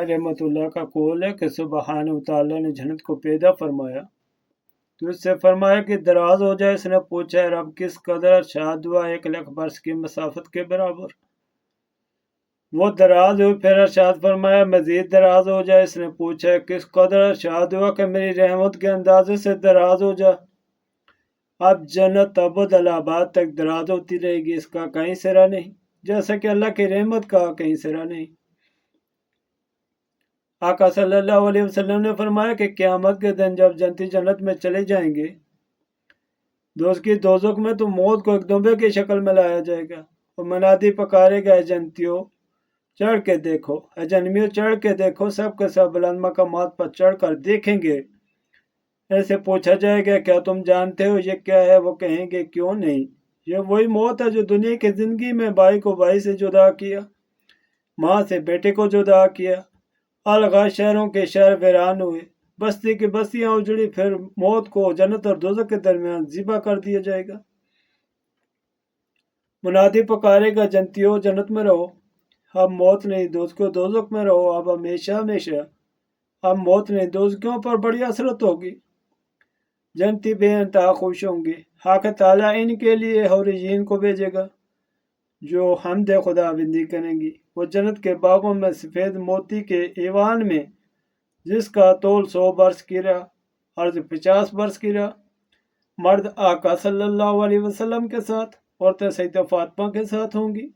रहमत उल्लाह का कौल है कि सुबहान तआला ने जन्नत को पैदा फरमाया तो इससे फरमाया कि दराज हो जाए। इसने पूछा, रब किस कदर शाद हुआ? 1 लाख बरस की मसाफत के बराबर। वो दराज हुई। फिर अरशाद फरमाया मजीद दराज हो जाए। इसने पूछा, किस कदर अरशाद हुआ कि मेरी रहमत के अंदाजे से दराज हो जाए। अब जन्नत अबद तक दराज होती रहेगी, इसका कहीं सिरा नहीं, जैसा कि अल्लाह की रहमत का कहीं सिरा नहीं। आका सल्लल्लाहु अलैहि वसल्लम ने फरमाया कि क़यामत के दिन जब जन्नती जन्नत में चले जाएंगे तो उसकी दोज़ख में तो मौत को एक दुम्बे की शक्ल में लाया जाएगा और मनादी पकारेगा, ए जन्नतियों चढ़ के देखो, ए जन्मियों चढ़ के देखो। सब के सब बुलंद मकामात पर चढ़ कर देखेंगे। ऐसे पूछा जाएगा, क्या तुम जानते हो ये क्या है? वो कहेंगे, क्यों नहीं, ये वही मौत है जो दुनिया की जिंदगी में भाई को भाई से जुदा किया, माँ से बेटे को जुदा किया। अलगा शहरों के शहर वीरान हुए, बस्ती की बस्तियां उजड़ी। फिर मौत को जन्नत और दोज़ख के दरमियान ज़िबा कर दिया जाएगा। मुनादी पुकारेगा, जन्नतियों जन्नत में रहो, अब मौत नहीं, दोज़ख में रहो, अब हमेशा हमेशा। अब मौत नहीं, दोज़खियों पर बड़ी असरत होगी। जन्नती बेइंतहा खुश होंगे। हाक ताला इनके लिए हौरियीन को भेजेगा जो हमद खुदाबंदी करेंगी। वो जन्नत के बागों में सफ़ेद मोती के ईवान में, जिसका तोल 100 बरस की रहा, अर्ज 50 बरस की रहा। मर्द आका सल्लल्लाहु अलैहि वसल्लम के साथ, औरतें सैयदा फातिमा के साथ होंगी।